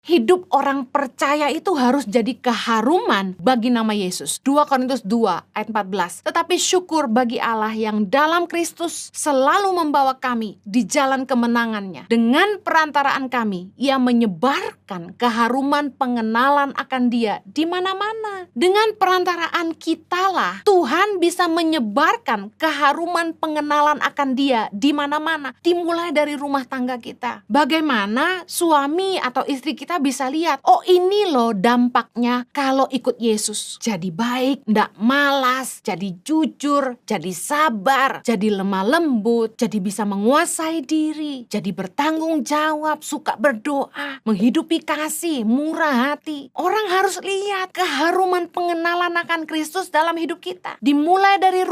Hidup orang percaya itu harus jadi keharuman bagi nama Yesus. 2 Korintus 2 ayat 14. Tetapi syukur bagi Allah yang dalam Kristus selalu membawa kami di jalan kemenangannya. Dengan perantaraan kami, Ia menyebarkan keharuman pengenalan akan Dia di mana-mana. Dengan perantaraan kitalah Tuhan bisa menyebarkan keharuman pengenalan akan Dia di mana-mana. Dimulai dari rumah tangga kita. Bagaimana suami atau istri kita bisa lihat, oh ini loh dampaknya kalau ikut Yesus. Jadi baik, ndak malas, jadi jujur, jadi sabar, jadi lemah lembut, jadi bisa menguasai diri, jadi bertanggung jawab, suka berdoa, menghidupi kasih, murah hati. Orang harus lihat keharuman pengenalan akan Kristus dalam hidup kita. Dimulai dari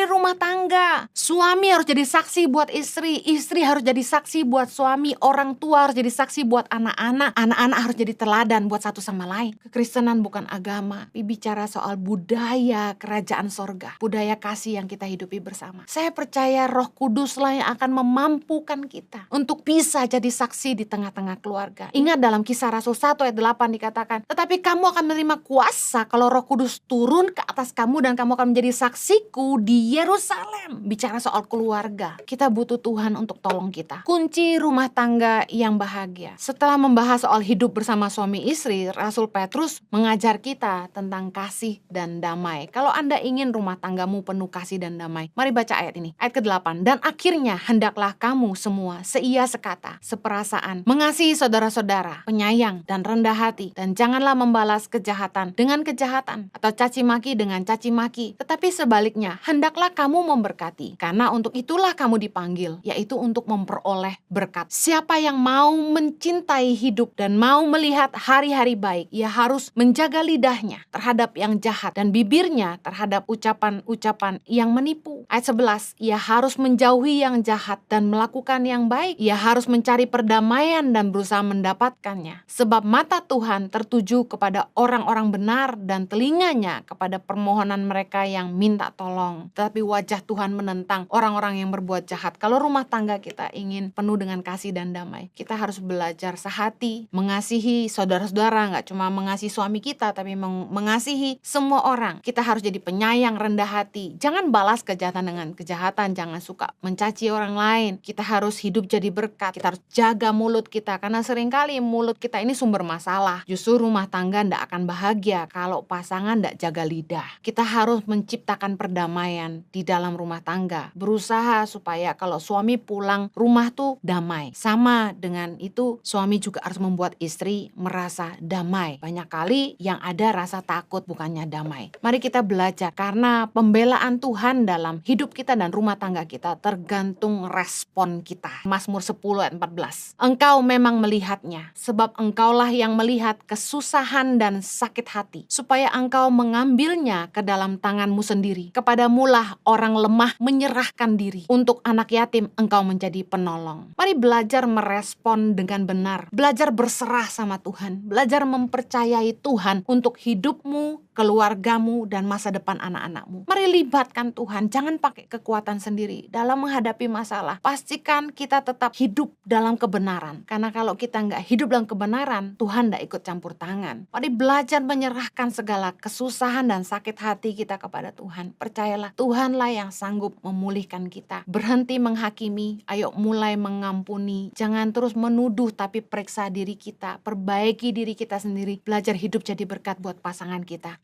rumah tangga. Suami harus jadi saksi buat istri, istri harus jadi saksi buat suami, orang tua harus jadi saksi buat anak-anak harus jadi teladan buat satu sama lain. Kekristenan bukan agama, tapi bicara soal budaya kerajaan sorga, budaya kasih yang kita hidupi bersama. Saya percaya Roh Kuduslah yang akan memampukan kita untuk bisa jadi saksi di tengah-tengah keluarga. Ingat dalam Kisah Rasul 1 ayat 8 dikatakan, tetapi kamu akan menerima kuasa kalau Roh Kudus turun ke atas kamu dan kamu akan menjadi saksiku di Yerusalem. Bicara soal keluarga, kita butuh Tuhan untuk tolong kita. Kunci rumah tangga yang bahagia. Setelah membahas soal hidup bersama suami istri, Rasul Petrus mengajar kita tentang kasih dan damai. Kalau Anda ingin rumah tanggamu penuh kasih dan damai, mari baca ayat ini. Ayat ke-8. Dan akhirnya hendaklah kamu semua seia sekata, seperasaan, mengasihi saudara-saudara, penyayang dan rendah hati, dan janganlah membalas kejahatan dengan kejahatan atau caci maki dengan caci maki, tetapi sebaliknya hendaklah kamu memberkati, karena untuk itulah kamu dipanggil, yaitu untuk memperoleh berkat. Siapa yang mau mencintai hidup dan mau melihat hari-hari baik, ia harus menjaga lidahnya terhadap yang jahat dan bibirnya terhadap ucapan-ucapan yang menipu. Ayat 11, ia harus menjauhi yang jahat dan melakukan yang baik. Ia harus mencari perdamaian dan berusaha mendapatkannya. Sebab mata Tuhan tertuju kepada orang-orang benar dan telinganya kepada permohonan mereka yang minta tolong. Tetapi wajah Tuhan menentang orang-orang yang berbuat jahat. Kalau rumah tangga kita ingin penuh dengan kasih dan damai, kita harus belajar sehati, mengasihi saudara-saudara, gak cuma mengasihi suami kita, tapi mengasihi semua orang. Kita harus jadi penyayang, rendah hati. Jangan balas kejahatan dengan kejahatan, jangan suka mencaci orang lain. Kita harus hidup jadi berkat. Kita harus jaga mulut kita, karena seringkali mulut kita ini sumber masalah. Justru rumah tangga gak akan bahagia kalau pasangan gak jaga lidah. Kita harus menciptakan perdamaian di dalam rumah tangga. Berusaha supaya kalau suami pulang rumah tuh damai. Sama dengan itu, suami juga harus membuat istri merasa damai. Banyak kali yang ada rasa takut, bukannya damai. Mari kita belajar, karena pembelaan Tuhan dalam hidup kita dan rumah tangga kita tergantung respon kita. Mazmur 10 ayat 14. Engkau memang melihatnya, sebab engkaulah yang melihat kesusahan dan sakit hati, supaya engkau mengambilnya ke dalam tanganmu sendiri. Kepadamulah orang lemah menyerahkan diri. Untuk anak yatim engkau menjadi penolong. Mari belajar merespon dengan benar. Belajar berserah sama Tuhan. Belajar mempercayai Tuhan untuk hidupmu, keluargamu, dan masa depan anak-anakmu. Mari libatkan Tuhan. Jangan pakai kekuatan sendiri dalam menghadapi masalah. Pastikan kita tetap hidup dalam kebenaran. Karena kalau kita nggak hidup dalam kebenaran, Tuhan nggak ikut campur tangan. Mari belajar menyerahkan segala kesusahan dan sakit hati kita kepada Tuhan. Percayalah, Tuhanlah yang sanggup memulihkan kita. Berhenti menghakimi, ayo mulai mengampuni. Jangan terus menuduh, tapi periksa diri kita. Perbaiki diri kita sendiri. Belajar hidup jadi berkat buat pasangan kita.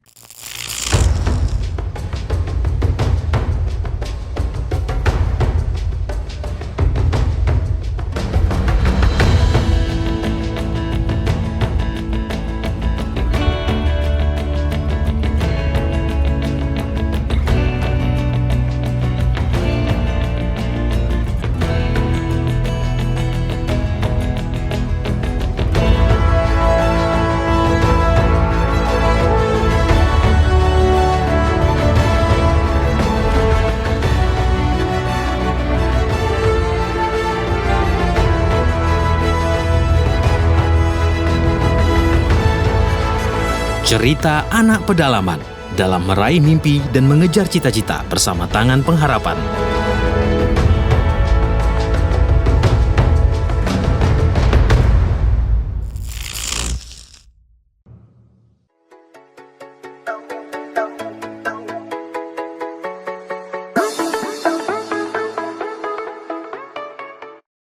Cerita anak pedalaman dalam meraih mimpi dan mengejar cita-cita bersama Tangan Pengharapan.